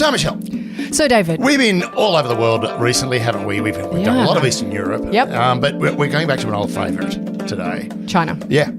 So, Michelle. So, David. We've been all over the world recently, haven't we? We've done a lot of Eastern Europe. Yep. But we're going back to an old favourite today. China. Yeah.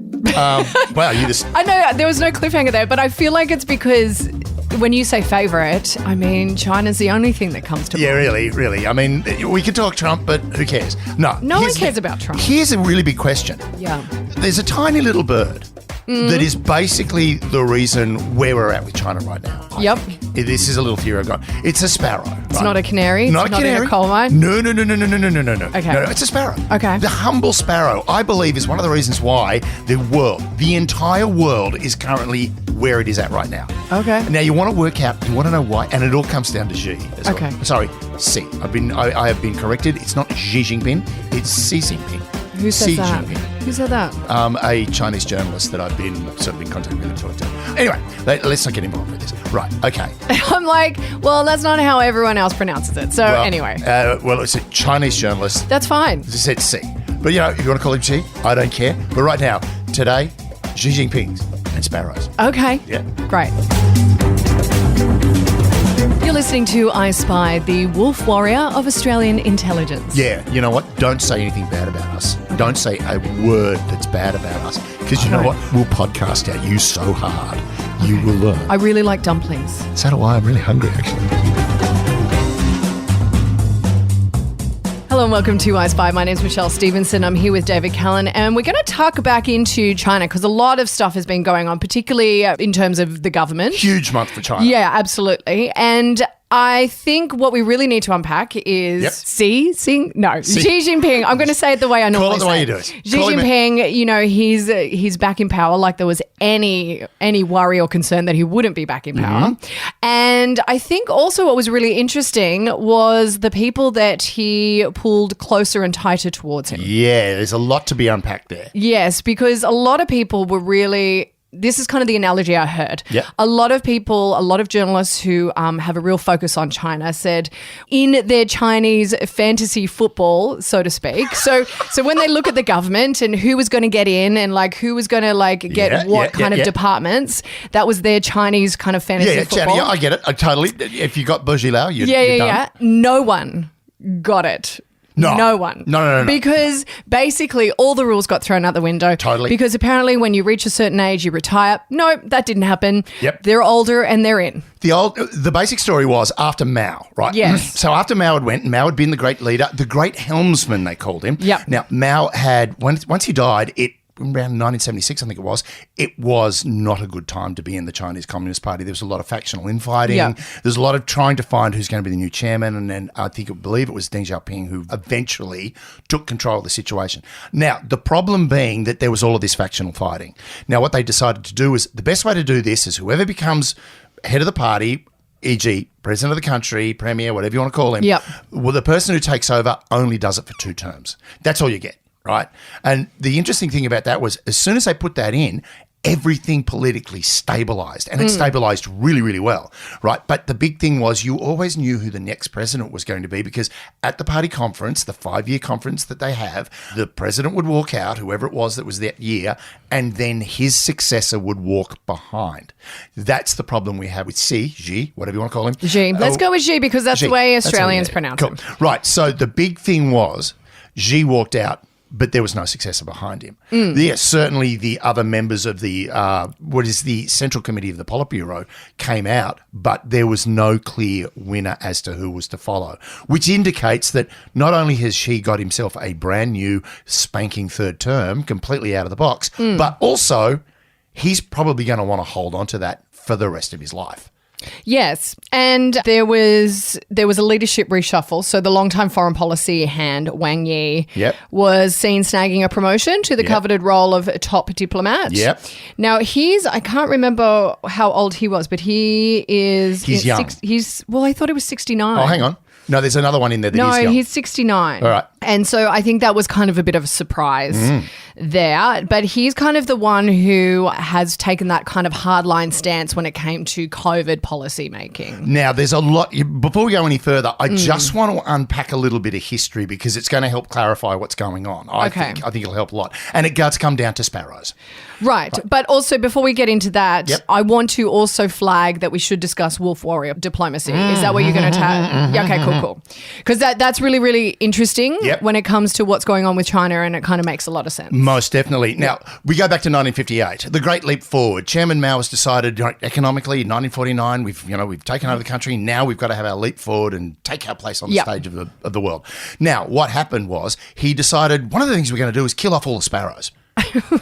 Wow, you just... I know there was no cliffhanger there, but I feel like it's because when you say favourite, I mean, China's the only thing that comes to mind. Yeah, really. I mean, we can talk Trump, but who cares? No one cares about Trump. Here's a really big question. Yeah. There's a tiny little bird that is basically the reason where we're at with China right now. Yep. This is a little theory I've got. It's a sparrow. It's not a canary? Not it's a canary. Not in a coal mine? No. Okay. No, it's a sparrow. Okay. The humble sparrow, I believe, is one of the reasons why the entire world is currently where it is at right now. Okay. Now, you want to know why, and it all comes down to Xi. Okay. Sorry, Xi. I have been corrected. It's not Xi Jin Ping. It's Xi Jin Ping. Who said that? Who said that? A Chinese journalist that I've been in contact with and talked to. Anyway, let's not get involved with this. Right, okay. I'm like, well, that's not how everyone else pronounces it. So anyway. It's a Chinese journalist. That's fine. It said Xi. But, if you want to call him Xi, I don't care. But right now, today, Xi Jinping's and sparrows. Okay. Yeah. Great. You're listening to I Spy, the wolf warrior of Australian intelligence. Yeah, you know what? Don't say anything bad about us. Don't say a word that's bad about us. Because you know what? We'll podcast out you so hard. You will learn. I really like dumplings. So do I. I'm really hungry, actually. Hello and welcome to I Spy. My name's Michelle Stevenson. I'm here with David Callan, and we're going to tuck back into China because a lot of stuff has been going on, particularly in terms of the government. Huge month for China. Yeah, absolutely. And I think what we really need to unpack is Xi Jinping. I'm going to say it the way I normally say it. Call it the way you do it. Xi Jinping, he's back in power like there was any worry or concern that he wouldn't be back in power. And I think also what was really interesting was the people that he pulled closer and tighter towards him. Yeah, there's a lot to be unpacked there. Yes, because a lot of people were really... This is kind of the analogy I heard. Yep. A lot of journalists who have a real focus on China said in their Chinese fantasy football, so to speak. So when they look at the government and who was going to get in and who was going to get what kind of departments, that was their Chinese kind of fantasy football. Yeah, I get it. I totally. If you got Bujilao, you're done. Yeah. No one got it. No one. No. Because basically all the rules got thrown out the window. Totally. Because apparently when you reach a certain age, you retire. No, that didn't happen. Yep. They're older and they're in. The basic story was after Mao, right? Yes. So after Mao Mao had been the great leader, the great helmsman, they called him. Yep. Now, Mao had, once he died, around 1976, I think it was not a good time to be in the Chinese Communist Party. There was a lot of factional infighting. Yeah. There's a lot of trying to find who's going to be the new chairman. And then I believe it was Deng Xiaoping who eventually took control of the situation. Now, the problem being that there was all of this factional fighting. Now, what they decided to do is the best way to do this is whoever becomes head of the party, e.g., president of the country, premier, whatever you want to call him, well, the person who takes over only does it for 2 terms. That's all you get. Right. And the interesting thing about that was as soon as they put that in, everything politically stabilized, and it stabilized really, really well. Right. But the big thing was you always knew who the next president was going to be because at the party conference, the 5-year conference that they have, the president would walk out, whoever it was that was that year, and then his successor would walk behind. That's the problem we have with Xi, whatever you want to call him. Xi. Let's go with Xi because that's Xi. The way Australians pronounce him. Right. So the big thing was Xi walked out, but there was no successor behind him. Yeah, certainly the other members of the the Central Committee of the Politburo came out, but there was no clear winner as to who was to follow, which indicates that not only has Xi got himself a brand new spanking 3rd term completely out of the box, but also he's probably going to want to hold on to that for the rest of his life. Yes, and there was a leadership reshuffle. So the longtime foreign policy hand, Wang Yi, was seen snagging a promotion to the coveted role of top diplomat. Yep. Now, I can't remember how old he was, but he's young. I thought he was 69. Oh, hang on. No, there's another one in there that he's young. He's 69. All right. And so I think that was kind of a bit of a surprise there. But he's kind of the one who has taken that kind of hardline stance when it came to COVID policy making. Now, there's a lot. Before we go any further, I just want to unpack a little bit of history because it's going to help clarify what's going on. I think it'll help a lot. And it does come down to sparrows. Right. But also, before we get into that, I want to also flag that we should discuss wolf warrior diplomacy. Is that what you're going to tell? Yeah, okay, cool. Because that's really, really interesting when it comes to what's going on with China, and it kind of makes a lot of sense. Most definitely. Now, we go back to 1958, the Great Leap Forward. Chairman Mao has decided, economically, in 1949, we've taken over the country. Now we've got to have our leap forward and take our place on the stage of the world. Now, what happened was he decided one of the things we're going to do is kill off all the sparrows.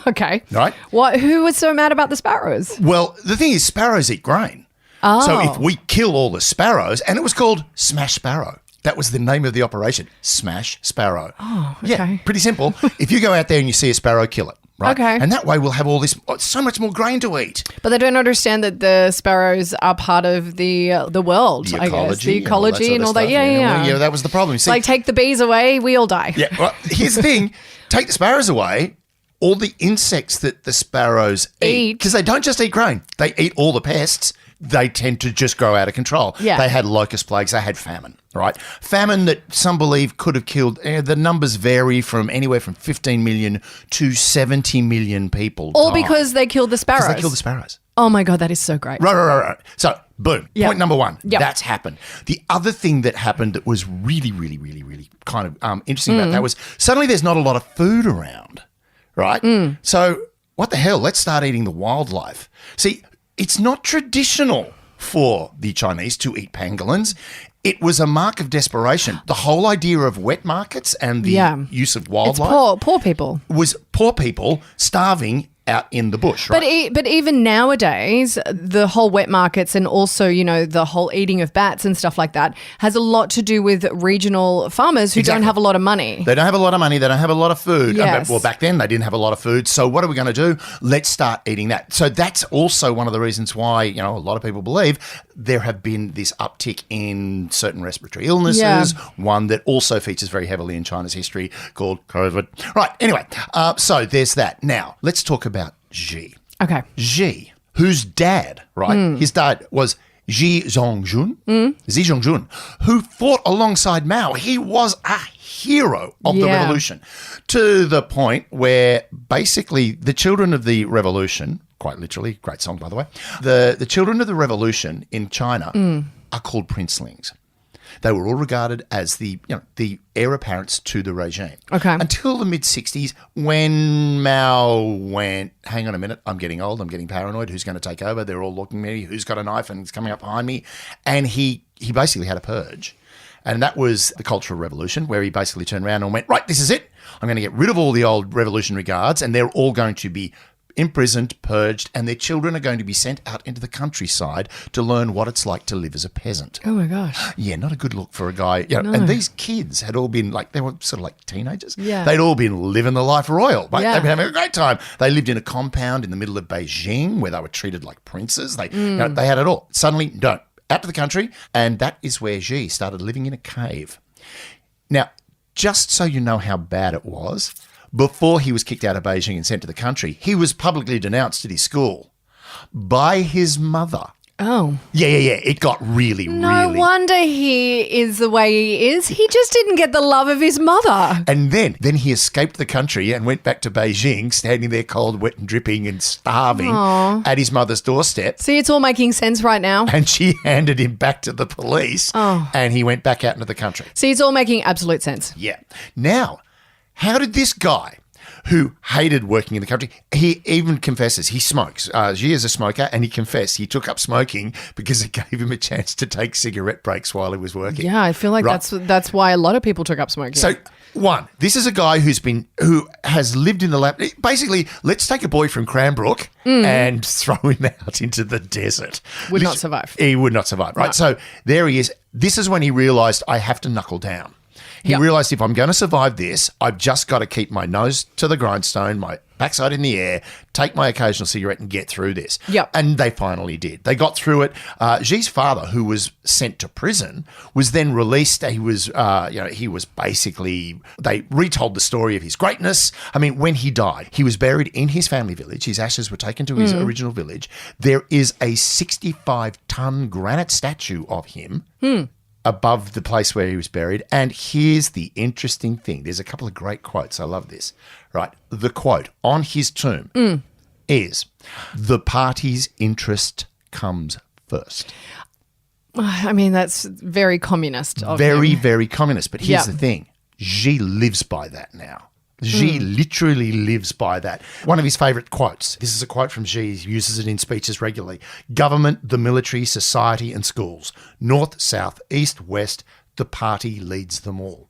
Okay. Right? Who was so mad about the sparrows? Well, the thing is, sparrows eat grain. Oh. So if we kill all the sparrows, and it was called Smash Sparrow. That was the name of the operation, Smash Sparrow. Oh, okay. Yeah, pretty simple. If you go out there and you see a sparrow, kill it. Right? Okay. And that way we'll have all this, so much more grain to eat. But they don't understand that the sparrows are part of the world, I guess. The ecology and all that. Yeah. Yeah, that was the problem. See, like, take the bees away, we all die. Yeah, well, here's the thing. Take the sparrows away, all the insects that the sparrows eat, because they don't just eat grain, they eat all the pests. They tend to just grow out of control. Yeah. They had locust plagues. They had famine, right? Famine that some believe could have killed, the numbers vary from anywhere from 15 million to 70 million people. All because they killed the sparrows. Because they killed the sparrows. Oh, my God, that is so great. Right. So, boom. Yep. Point number one. Yep. That's happened. The other thing that happened that was really, really, really, really kind of interesting about that was suddenly there's not a lot of food around, right? So, what the hell? Let's start eating the wildlife. See, it's not traditional for the Chinese to eat pangolins. It was a mark of desperation. The whole idea of wet markets and the use of wildlife. It's poor people. Was poor people starving out in the bush, right? But even nowadays, the whole wet markets and also, the whole eating of bats and stuff like that has a lot to do with regional farmers who don't have a lot of money. They don't have a lot of money. They don't have a lot of food. Yes. Well, back then they didn't have a lot of food. So what are we going to do? Let's start eating that. So that's also one of the reasons why, a lot of people believe there have been this uptick in certain respiratory illnesses, one that also features very heavily in China's history called COVID. Right. Anyway, so there's that. Now, let's talk about Xi. Okay. Xi, whose dad, right? His dad was Xi Jinping, who fought alongside Mao. He was a hero of the revolution, to the point where basically the children of the revolution, quite literally, great song, by the way, the children of the revolution in China are called princelings. They were all regarded as the heir apparents to the regime. Okay. Until the mid-60s, when Mao went, hang on a minute, I'm getting old, I'm getting paranoid, who's going to take over? They're all looking at me, who's got a knife and it's coming up behind me? And he basically had a purge. And that was the Cultural Revolution, where he basically turned around and went, right, this is it. I'm going to get rid of all the old revolutionary guards, and they're all going to be imprisoned, purged, and their children are going to be sent out into the countryside to learn what it's like to live as a peasant. Oh, my gosh. Yeah, not a good look for a guy. No. And these kids had all been they were sort of like teenagers. Yeah. They'd all been living the life royal. Right? Yeah. They'd been having a great time. They lived in a compound in the middle of Beijing where they were treated like princes. They had it all. Suddenly, out to the country, and that is where Xi started living in a cave. Now, just so you know how bad it was, before he was kicked out of Beijing and sent to the country, he was publicly denounced at his school by his mother. Oh. Yeah. It got really. No wonder he is the way he is. He just didn't get the love of his mother. And then he escaped the country and went back to Beijing, standing there cold, wet and dripping and starving at his mother's doorstep. See, it's all making sense right now. And she handed him back to the police and he went back out into the country. See, it's all making absolute sense. Yeah. Now, how did this guy who hated working in the country, he even confesses he smokes. Xi is a smoker, and he confessed he took up smoking because it gave him a chance to take cigarette breaks while he was working. Yeah, I feel like that's why a lot of people took up smoking. So, one, this is a guy who has lived in the lab. Basically, let's take a boy from Cranbrook and throw him out into the desert. Would not survive. He would not survive, right? No. So there he is. This is when he realised, I have to knuckle down. He realised if I'm going to survive this, I've just got to keep my nose to the grindstone, my backside in the air, take my occasional cigarette and get through this. Yep. And they finally did. They got through it. Xi's father, who was sent to prison, was then released. He was, he was basically, they retold the story of his greatness. I mean, when he died, he was buried in his family village. His ashes were taken to his original village. There is a 65-ton granite statue of him above the place where he was buried. And here's the interesting thing. There's a couple of great quotes. I love this. Right. The quote on his tomb is, "The party's interest comes first." I mean, that's very communist of Very, him. very communist. But here's the thing. Xi lives by that now. Xi literally lives by that. One of his favourite quotes. This is a quote from Xi. He uses it in speeches regularly. "Government, the military, society and schools. North, south, east, west. The party leads them all."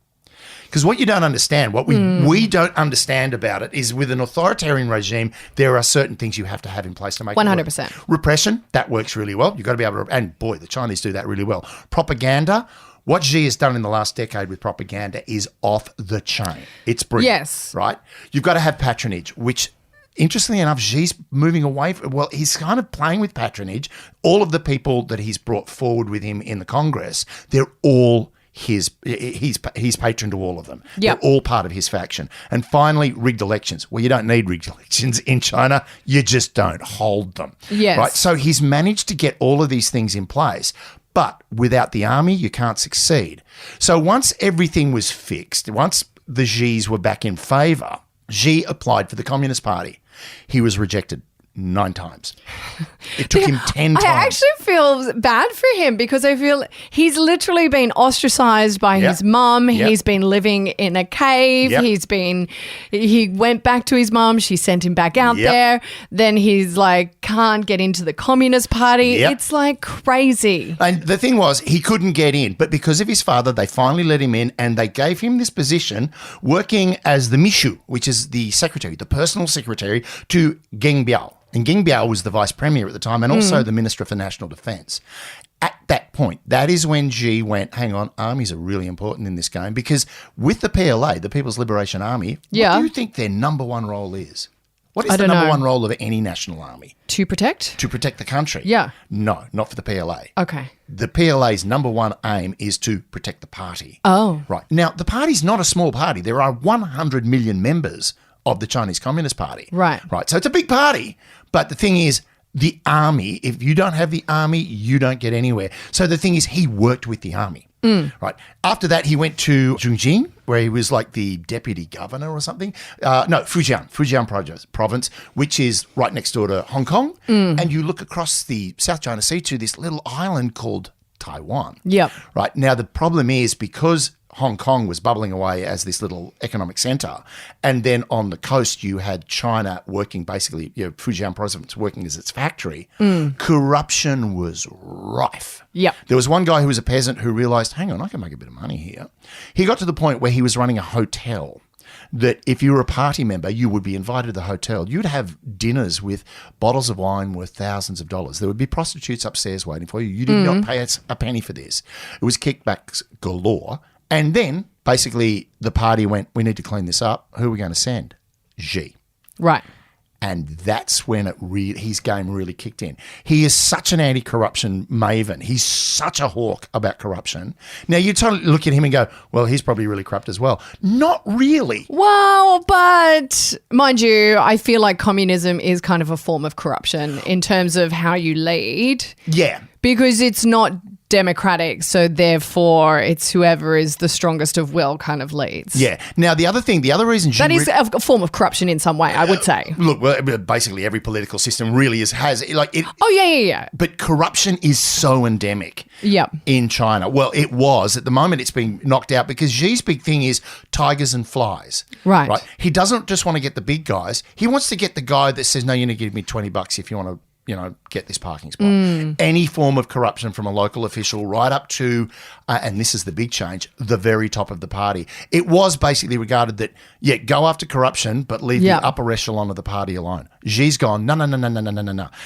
Because what you don't understand, what we don't understand about it is with an authoritarian regime, there are certain things you have to have in place to make it work. 100%. Repression, that works really well. You've got to be able to, and boy, the Chinese do that really well. Propaganda, what Xi has done in the last decade with propaganda is off the chain. It's brilliant. Yes. Right? You've got to have patronage, which, interestingly enough, Xi's moving away from, well, he's kind of playing with patronage. All of the people that he's brought forward with him in the Congress, they're all he's patron to all of them. Yep. They're all part of his faction. And finally, rigged elections. Well, you don't need rigged elections in China. You just don't hold them. Yes. Right? So he's managed to get all of these things in place. But without the army, you can't succeed. So once everything was fixed, once the Xis were back in favour, Xi applied for the Communist Party. He was rejected 9 times. It took him 10 times. I actually feel bad for him because I feel he's literally been ostracized by his mum. Yep. He's been living in a cave. Yep. He went back to his mum. She sent him back out Yep. there. Then he's like, can't get into the Communist Party. Yep. It's like crazy. And the thing was, he couldn't get in, but because of his father, they finally let him in and they gave him this position working as the Mishu, which is the secretary, the personal secretary to Geng Biao. And Geng Biao was the vice premier at the time and also the minister for national defence. At that point, that is when Xi went, hang on, armies are really important in this game because with the PLA, the People's Liberation Army, what do you think their number one role is? What is the number one role of any national army? To protect? To protect the country. Yeah. No, not for the PLA. Okay. The PLA's number one aim is to protect the party. Oh. Right. Now, the party's not a small party. There are 100 million members of the Chinese Communist Party. Right. Right. So it's a big party. But the thing is, the army, if you don't have the army, you don't get anywhere. So the thing is, he worked with the army. Right. After that, he went to Zhejiang, where he was like the deputy governor or something. Fujian province, which is right next door to Hong Kong. And you look across the South China Sea to this little island called Taiwan. Yep. Right. Now, the problem is because Hong Kong was bubbling away as this little economic centre, and then on the coast you had China working basically, Fujian province working as its factory, corruption was rife. Yep. There was one guy who was a peasant who realised, hang on, I can make a bit of money here. He got to the point where he was running a hotel that if you were a party member, you would be invited to the hotel. You'd have dinners with bottles of wine worth thousands of dollars. There would be prostitutes upstairs waiting for you. You did not pay us a penny for this. It was kickbacks galore. And then basically the party went, we need to clean this up. Who are we going to send? Xi. Right. And that's when his game really kicked in. He is such an anti-corruption maven. He's such a hawk about corruption. Now, you totally look at him and go, well, he's probably really corrupt as well. Not really. Well, but mind you, I feel like communism is kind of a form of corruption in terms of how you lead. Yeah. Because it's not democratic, so therefore it's whoever is the strongest of will kind of leads. Yeah. Now, the other reason... That is a form of corruption in some way, I would say. Look, well, basically every political system really has... Oh, yeah. But corruption is so endemic Yep. in China. Well, it was. At the moment, it's been knocked out because Xi's big thing is tigers and flies. Right. He doesn't just want to get the big guys. He wants to get the guy that says, no, you need to give me $20 if you want to get this parking spot. Any form of corruption from a local official right up to, and this is the big change, the very top of the party. It was basically regarded that, go after corruption, but leave the upper echelon of the party alone. Xi's gone, no.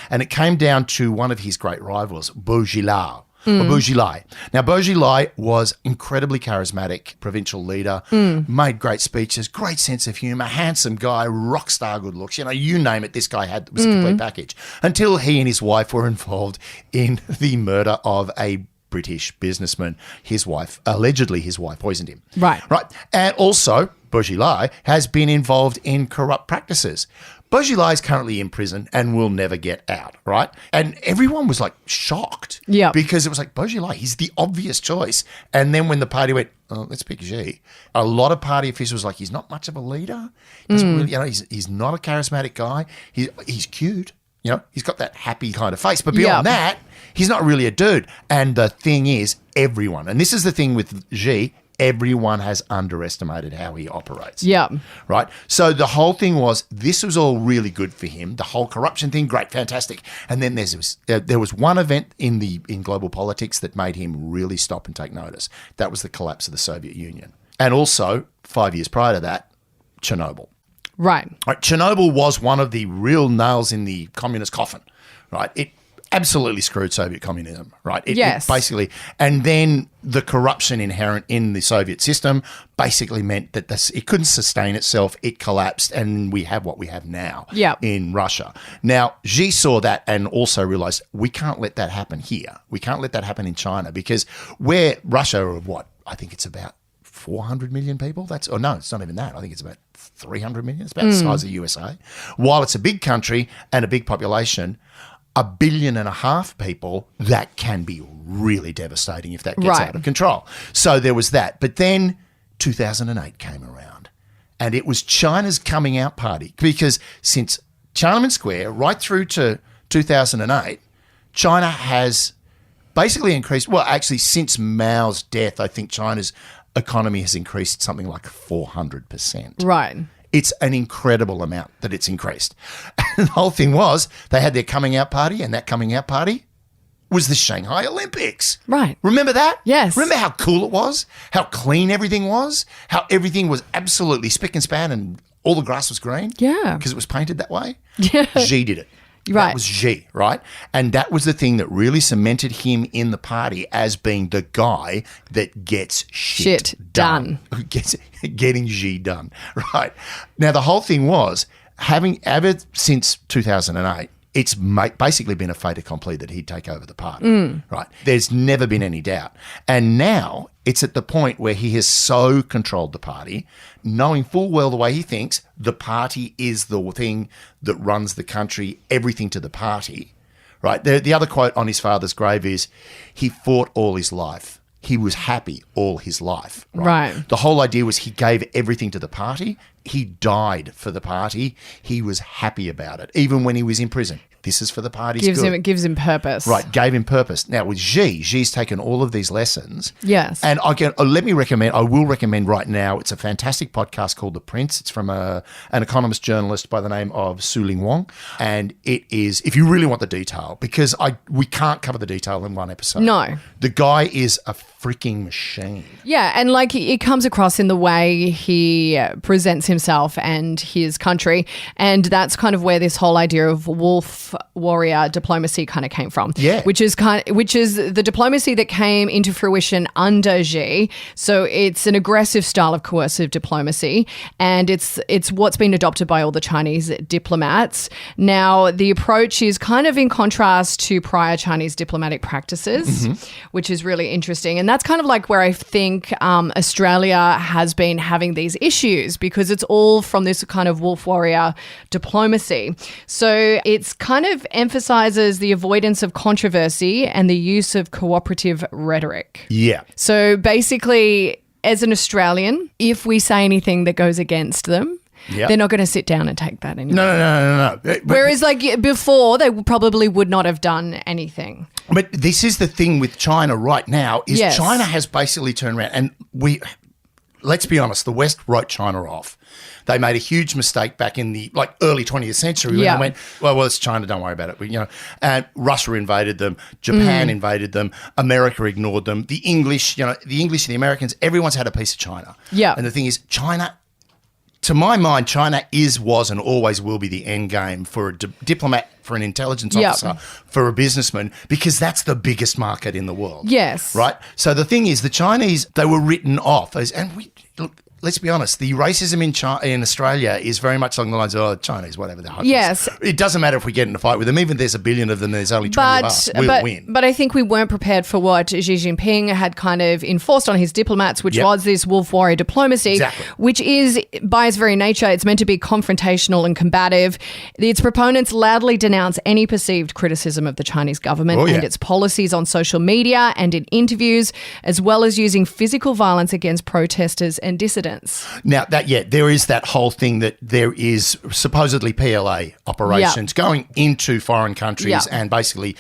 And it came down to one of his great rivals, Bo Xilao. or Bourgilai. Now, Bourgilai was incredibly charismatic provincial leader, made great speeches, great sense of humour, handsome guy, rock star good looks. You name it, this guy was a complete package. Until he and his wife were involved in the murder of a British businessman. Allegedly his wife poisoned him. Right. And also, Bourgilai has been involved in corrupt practices. Bourgilai is currently in prison and will never get out, right? And everyone was like shocked. Yeah. Because it was like, Bourgilai, he's the obvious choice. And then when the party went, oh, let's pick Xi, a lot of party officials were like, he's not much of a leader. He's not a charismatic guy. He's cute. He's got that happy kind of face. But beyond that, he's not really a dude. And the thing is, everyone, and this is the thing with Xi, everyone has underestimated how he operates. Yeah. Right? So the whole thing was, this was all really good for him. The whole corruption thing, great, fantastic. And then there was one event in global politics that made him really stop and take notice. That was the collapse of the Soviet Union. And also, 5 years prior to that, Chernobyl. Right. Chernobyl was one of the real nails in the communist coffin, right? It absolutely screwed Soviet communism, right? It basically, and then the corruption inherent in the Soviet system basically meant that it couldn't sustain itself. It collapsed, and we have what we have now in Russia. Now, Xi saw that and also realized, we can't let that happen here. We can't let that happen in China, because Russia of what? I think it's about 400 million people. It's not even that. I think it's about 300 million. It's about the size of the USA. While it's a big country and a big population, 1.5 billion people, that can be really devastating if that gets out of control. So there was that. But then 2008 came around, and it was China's coming out party, because since Tiananmen Square right through to 2008, China has basically increased, well, actually since Mao's death, I think China's economy has increased something like 400%. Right. It's an incredible amount that it's increased. And the whole thing was, they had their coming out party, and that coming out party was the Shanghai Olympics. Right. Remember that? Yes. Remember how cool it was? How clean everything was? How everything was absolutely spick and span and all the grass was green? Yeah. Because it was painted that way? Yeah. Xi did it. Right. That was Xi, right? And that was the thing that really cemented him in the party as being the guy that gets shit done. Getting Xi done, right? Now, the whole thing was, ever since 2008, it's basically been a fait accompli that he'd take over the party, right? There's never been any doubt. And now it's at the point where he has so controlled the party, knowing full well the way he thinks, the party is the thing that runs the country, everything to the party, right? The other quote on his father's grave is, he fought all his life. He was happy all his life. Right? The whole idea was he gave everything to the party. He died for the party. He was happy about it, even when he was in prison. This is for the party's good. It gives him purpose. Right, gave him purpose. Now, with Xi's taken all of these lessons. Yes. And I will recommend right now, it's a fantastic podcast called The Prince. It's from an economist journalist by the name of Su Ling Wong. And it is, if you really want the detail, because we can't cover the detail in one episode. No. The guy is a freaking machine. Yeah, and it comes across in the way he presents himself and his country, and that's kind of where this whole idea of wolf warrior diplomacy kind of came from. Yeah. Which is the diplomacy that came into fruition under Xi. So it's an aggressive style of coercive diplomacy, and it's what's been adopted by all the Chinese diplomats. Now, the approach is kind of in contrast to prior Chinese diplomatic practices, which is really interesting. And that's kind of like where I think Australia has been having these issues, because it's all from this kind of wolf warrior diplomacy. So it's kind of emphasizes the avoidance of controversy and the use of cooperative rhetoric. Yeah. So basically, as an Australian, if we say anything that goes against them, they're not going to sit down and take that anymore. No. Whereas before, they probably would not have done anything. But this is the thing with China right now, is China has basically turned around, and let's be honest, the West wrote China off. They made a huge mistake back in the early 20th century when they went, well, it's China, don't worry about it. And Russia invaded them, Japan invaded them, America ignored them. The English and the Americans, everyone's had a piece of China. Yeah. And the thing is, China to my mind, China was, and always will be the end game for a diplomat, for an intelligence officer, for a businessman, because that's the biggest market in the world. Yes. Right? So the thing is, the Chinese, they were written off as, and we, look, let's be honest, the racism in Australia is very much along the lines of, oh, Chinese, whatever the heck. Yes. It doesn't matter if we get in a fight with them. Even if there's a billion of them, there's only 20 of us. We'll win. But I think we weren't prepared for what Xi Jin Ping had kind of enforced on his diplomats, which was this wolf warrior diplomacy, which is, by its very nature, it's meant to be confrontational and combative. Its proponents loudly denounce any perceived criticism of the Chinese government and its policies on social media and in interviews, as well as using physical violence against protesters and dissidents. Now, there is that whole thing that there is supposedly PLA operations going into foreign countries and basically,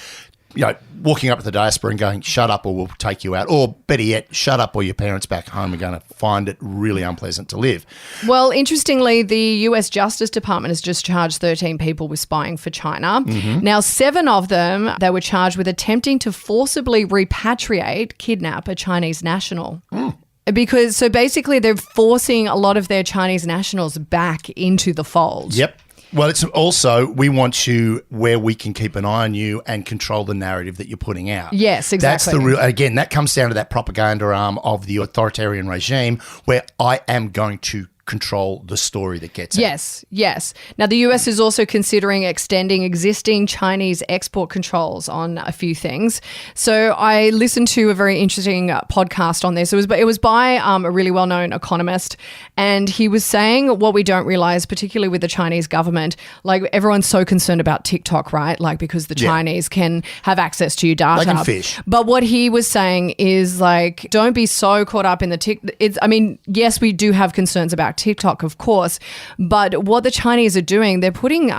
walking up to the diaspora and going, shut up or we'll take you out. Or better yet, shut up or your parents back home are going to find it really unpleasant to live. Well, interestingly, the US Justice Department has just charged 13 people with spying for China. Now, 7 of them, they were charged with attempting to forcibly kidnap a Chinese national. Because so basically they're forcing a lot of their Chinese nationals back into the fold. Yep. Well, it's also, we want you where we can keep an eye on you and control the narrative that you're putting out. Yes, exactly. That's the real, again, that comes down to that propaganda arm of the authoritarian regime where I am going to control the story that gets out. Yes. Now, the US is also considering extending existing Chinese export controls on a few things. So I listened to a very interesting podcast on this. It was by a really well-known economist, and he was saying what we don't realize, particularly with the Chinese government, like everyone's so concerned about TikTok, right? Like because the Chinese can have access to your data. They can fish. But what he was saying is like, don't be so caught up in the yes, we do have concerns about TikTok, of course, but what the Chinese are doing, they're putting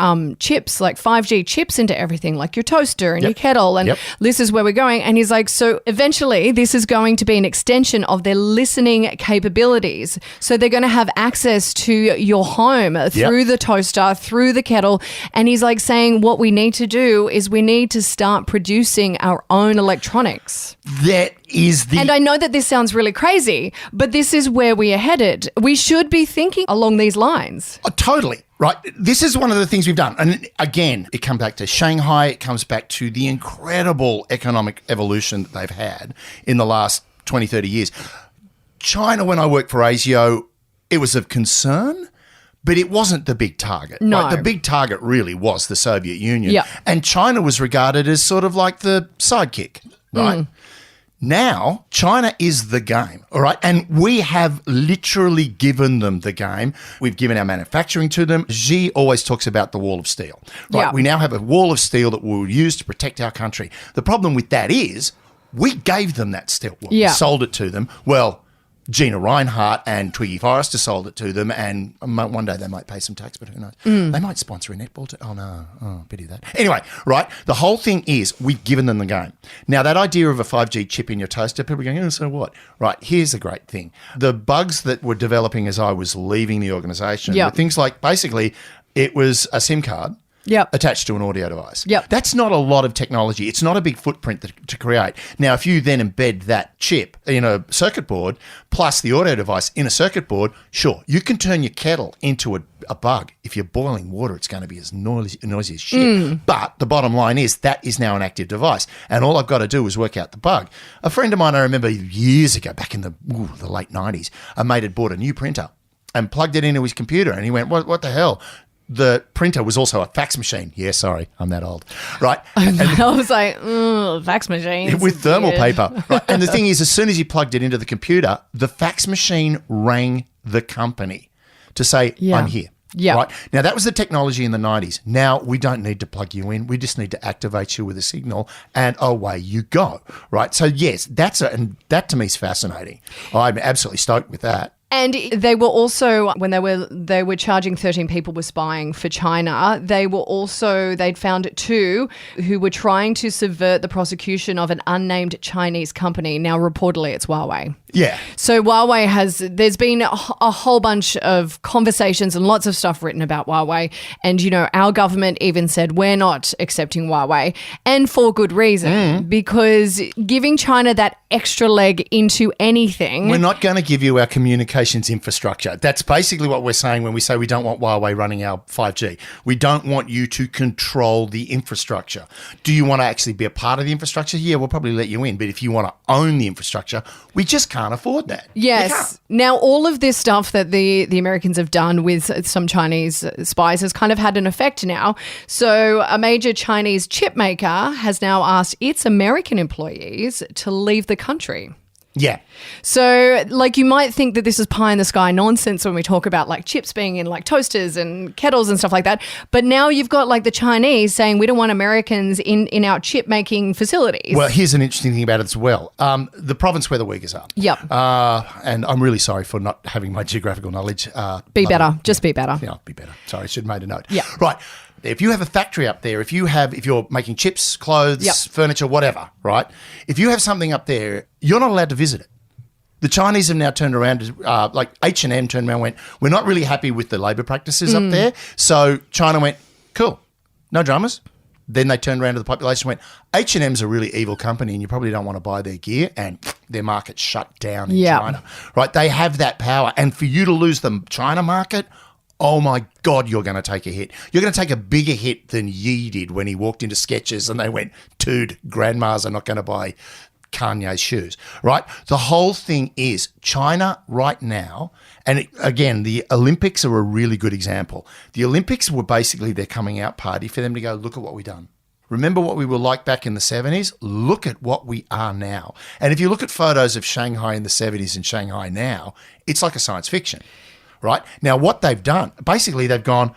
chips, like 5G chips into everything, like your toaster and your kettle, and this is where we're going. And he's like, so eventually this is going to be an extension of their listening capabilities. So they're going to have access to your home through the toaster, through the kettle. And he's like saying what we need to do is we need to start producing our own electronics. And I know that this sounds really crazy, but this is where we are headed. We should be thinking along these lines. Oh, totally. Right. This is one of the things we've done. And again, it comes back to Shanghai. It comes back to the incredible economic evolution that they've had in the last 20, 30 years. China, when I worked for ASIO, it was of concern, but it wasn't the big target. No. Right? The big target really was the Soviet Union. Yeah. And China was regarded as sort of like the sidekick, right? Now, China is the game, all right? And we have literally given them the game. We've given our manufacturing to them. Xi always talks about the wall of steel, right? Yeah. We now have a wall of steel that we'll use to protect our country. The problem with that is we gave them that steel. Well, we sold it to them. Well, Gina Reinhardt and Twiggy Forrester sold it to them, and one day they might pay some tax, but who knows? They might sponsor a netball team. Oh, no. Oh, pity that. Anyway, right, the whole thing is we've given them the game. Now, that idea of a 5G chip in your toaster, people are going, oh, so what? Right, here's the great thing. The bugs that were developing as I was leaving the organisation were things like, basically, it was a SIM card attached to an audio device. That's not a lot of technology. It's not a big footprint to create. Now, if you then embed that chip in a circuit board plus the audio device in a circuit board, sure, you can turn your kettle into a bug. If you're boiling water, it's going to be as noisy as shit. But the bottom line is that is now an active device, and all I've got to do is work out the bug. A friend of mine, I remember years ago, back in the late 90s, a mate had bought a new printer and plugged it into his computer, and he went, what the hell? The printer was also a fax machine. Yeah, sorry, I'm that old. Right? And I was like, fax machines. With thermal paper. Right? And the thing is, as soon as he plugged it into the computer, the fax machine rang the company to say, I'm here. Right? Now, that was the technology in the 90s. Now, we don't need to plug you in. We just need to activate you with a signal, and away you go. Right? So, yes, and that to me is fascinating. I'm absolutely stoked with that. And they were also, when they were charging 13 people with spying for China, they'd found 2 who were trying to subvert the prosecution of an unnamed Chinese company. Now, reportedly, it's Huawei. Yeah. So Huawei there's been a whole bunch of conversations and lots of stuff written about Huawei. And, our government even said we're not accepting Huawei, and for good reason, because giving China that extra leg into anything. We're not going to give you our communications infrastructure. That's basically what we're saying when we say we don't want Huawei running our 5G. We don't want you to control the infrastructure. Do you want to actually be a part of the infrastructure? Yeah, we'll probably let you in. But if you want to own the infrastructure, we just can't afford that. Yes. Now, all of this stuff that the Americans have done with some Chinese spies has kind of had an effect now. So a major Chinese chip maker has now asked its American employees to leave the country. Yeah. So, you might think that this is pie in the sky nonsense when we talk about chips being in toasters and kettles and stuff like that. But now you've got the Chinese saying we don't want Americans in our chip making facilities. Well, here's an interesting thing about it as well. The province where the Uyghurs are. Yep. And I'm really sorry for not having my geographical knowledge. Be better. Just be better. Yeah, be better. Sorry, I should have made a note. Yeah. Right. If you have a factory up there, if you're making chips, clothes, furniture, whatever, right? If you have something up there, you're not allowed to visit it. The Chinese have now turned around, H&M turned around and went, we're not really happy with the labour practices up there. So China went, cool, no dramas. Then they turned around to the population and went, H&M's a really evil company and you probably don't want to buy their gear, and their market shut down in China. Right? They have that power. And for you to lose the China market, oh my God, you're going to take a hit. You're going to take a bigger hit than Yi did when he walked into Skechers and they went, dude, grandmas are not going to buy Kanye's shoes, right? The whole thing is China right now, and again, the Olympics are a really good example. The Olympics were basically their coming out party for them to go, look at what we've done. Remember what we were like back in the 70s? Look at what we are now. And if you look at photos of Shanghai in the 70s and Shanghai now, it's like a science fiction. Right? Now, what they've done, basically they've gone,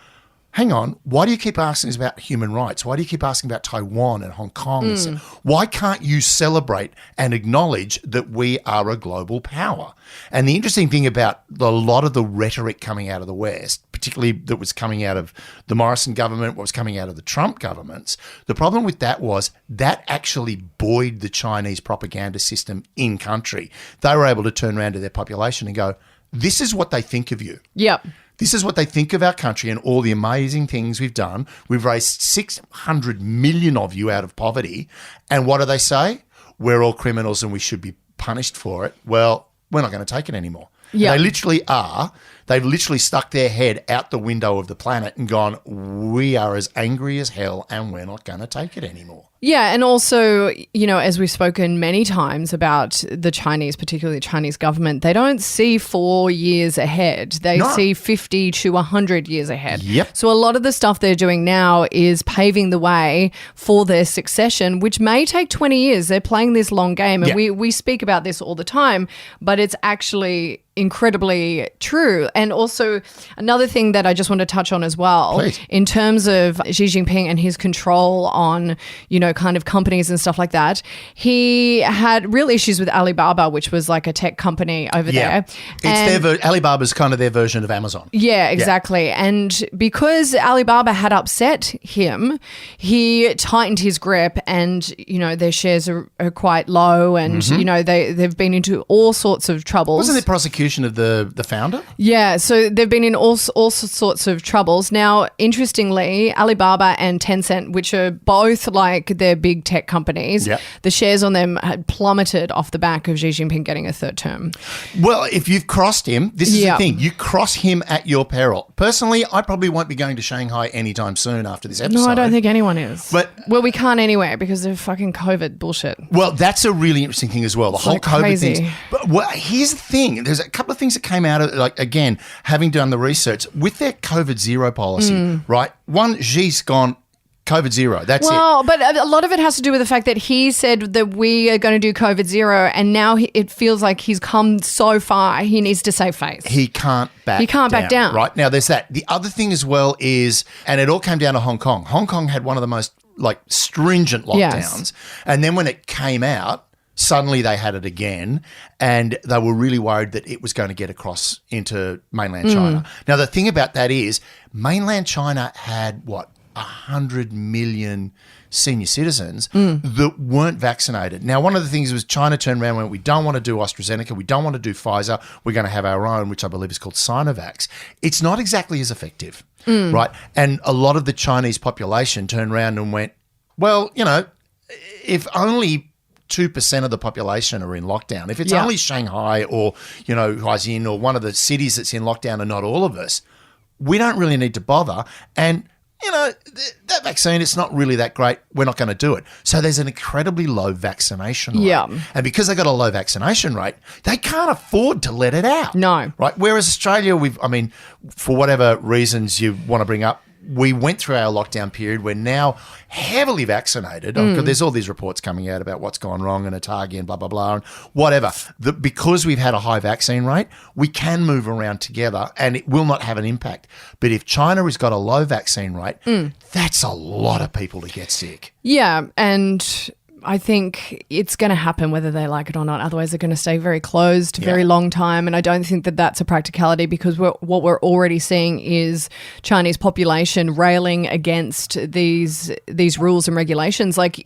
hang on, why do you keep asking us about human rights? Why do you keep asking about Taiwan and Hong Kong? Why can't you celebrate and acknowledge that we are a global power? And the interesting thing about a lot of the rhetoric coming out of the West, particularly that was coming out of the Morrison government, what was coming out of the Trump governments, the problem with that was that actually buoyed the Chinese propaganda system in country. They were able to turn around to their population and go, this is what they think of you. Yep. This is what they think of our country and all the amazing things we've done. We've raised 600 million of you out of poverty. And what do they say? We're all criminals and we should be punished for it. Well, we're not going to take it anymore. Yep. They literally are. They've literally stuck their head out the window of the planet and gone, we are as angry as hell and we're not going to take it anymore. Yeah, and also, as we've spoken many times about the Chinese, particularly the Chinese government, they don't see 4 years ahead. They see 50 to 100 years ahead. Yep. So a lot of the stuff they're doing now is paving the way for their succession, which may take 20 years. They're playing this long game, and we speak about this all the time, but it's actually incredibly true. And also another thing that I just want to touch on as well, Please. in terms of Xi Jinping and his control on, kind of companies and stuff like that, he had real issues with Alibaba, which was like a tech company over there. It's Alibaba's kind of their version of Amazon. Yeah, exactly. Yeah. And because Alibaba had upset him, he tightened his grip, and, their shares are quite low, and, they've been into all sorts of troubles. Wasn't there prosecution of the founder? Yeah, so they've been in all sorts of troubles. Now, interestingly, Alibaba and Tencent, which are both they're big tech companies, the shares on them had plummeted off the back of Xi Jinping getting a third term. Well, if you've crossed him, this is the thing. You cross him at your peril. Personally, I probably won't be going to Shanghai anytime soon after this episode. No, I don't think anyone is. But we can't anyway because of fucking COVID bullshit. Well, that's a really interesting thing as well. The whole COVID thing. But here's the thing. There's a couple of things that came out of, again, having done the research, with their COVID zero policy, right? One, Xi's gone, COVID zero. That's it. Well, but a lot of it has to do with the fact that he said that we are going to do COVID zero, and now it feels like he's come so far, he needs to save face. He can't back down. Right? Now, there's that. The other thing as well is, and it all came down to Hong Kong. Hong Kong had one of the most stringent lockdowns. Yes. And then when it came out, suddenly they had it again, and they were really worried that it was going to get across into mainland China. Now, the thing about that is mainland China had, 100 million senior citizens that weren't vaccinated. Now, one of the things was China turned around and went, we don't want to do AstraZeneca, we don't want to do Pfizer, we're going to have our own, which I believe is called Sinovac. It's not exactly as effective, right? And a lot of the Chinese population turned around and went, well, if only 2% of the population are in lockdown, if it's only Shanghai or, Huaxin or one of the cities that's in lockdown and not all of us, we don't really need to bother. And, that vaccine, it's not really that great. We're not going to do it. So there's an incredibly low vaccination rate. Yeah. And because they got a low vaccination rate, they can't afford to let it out. No. Right? Whereas Australia, for whatever reasons you want to bring up, we went through our lockdown period. We're now heavily vaccinated. There's all these reports coming out about what's gone wrong in Otago and blah, blah, blah, and whatever. Because we've had a high vaccine rate, we can move around together and it will not have an impact. But if China has got a low vaccine rate, that's a lot of people to get sick. Yeah, and I think it's going to happen whether they like it or not. Otherwise, they're going to stay very closed a very long time. And I don't think that that's a practicality because what we're already seeing is Chinese population railing against these rules and regulations. Like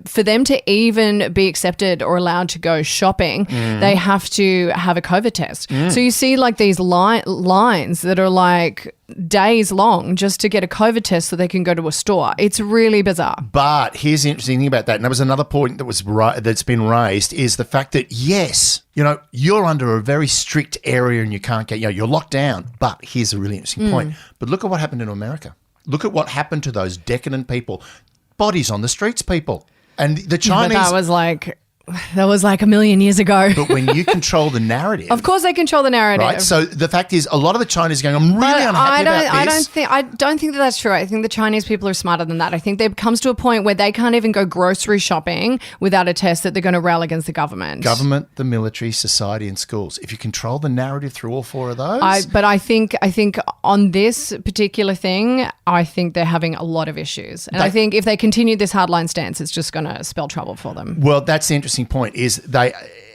for them to even be accepted or allowed to go shopping, they have to have a COVID test. So you see like these lines that are like days long just to get a COVID test so they can go to a store. It's really bizarre. But here's the interesting thing about that, and that was another point that's been raised, is the fact that, yes, you're under a very strict area and you can't get, you're locked down. But here's a really interesting point. But look at what happened in America. Look at what happened to those decadent people. Bodies on the streets, people. And the Chinese... But that was like a million years ago. But when you control the narrative... Of course they control the narrative. Right? So the fact is, a lot of the Chinese are going, I'm really unhappy about this. I don't think that that's true. I think the Chinese people are smarter than that. I think there comes to a point where they can't even go grocery shopping without a test that they're going to rail against the government. Government, the military, society and schools. If you control the narrative through all four of those... But I think on this particular thing, I think they're having a lot of issues. And I think if they continue this hardline stance, it's just going to spell trouble for them. Well, that's the interesting point is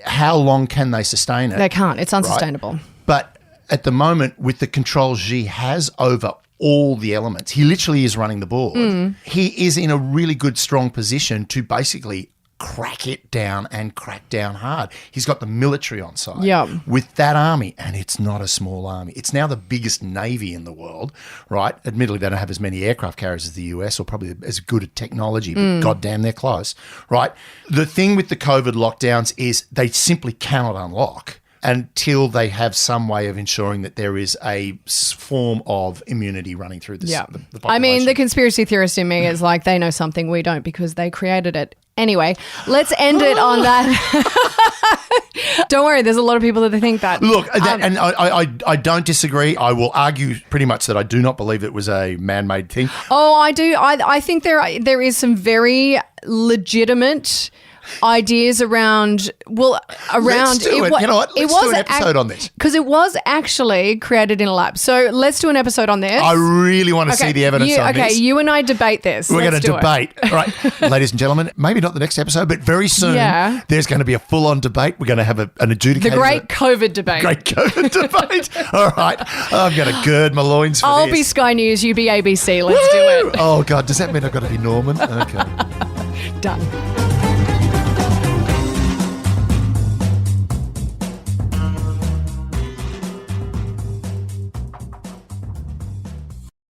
how long can they sustain it? They can't. It's unsustainable. Right? But at the moment, with the control Xi has over all the elements, he literally is running the board. He is in a really good, strong position to basically crack it down and crack down hard. He's got the military on side with that army, and it's not a small army. It's now the biggest navy in the world, right? Admittedly, they don't have as many aircraft carriers as the US or probably as good at technology, but goddamn, they're close, right? The thing with the COVID lockdowns is they simply cannot unlock until they have some way of ensuring that there is a form of immunity running through the population. I mean, the conspiracy theorist in me is like, they know something we don't because they created it. Anyway, let's end it on that. Don't worry, there's a lot of people that think that. Look, and I don't disagree. I will argue pretty much that I do not believe it was a man-made thing. Oh, I do. I think there is some very legitimate ideas around. Let's do it. You know what? Let's do an episode on this. Because it was actually created in a lab. So let's do an episode on this. I really want to see the evidence on this. Okay, you and I debate this. We're going to debate. All right, ladies and gentlemen, maybe not the next episode, but very soon there's going to be a full-on debate. We're going to have an adjudicator. The great COVID debate. Great COVID debate. All right, I'm going to gird my loins for this. I'll be Sky News, you be ABC. Let's do it. Oh, God, does that mean I've got to be Norman? Okay. Done.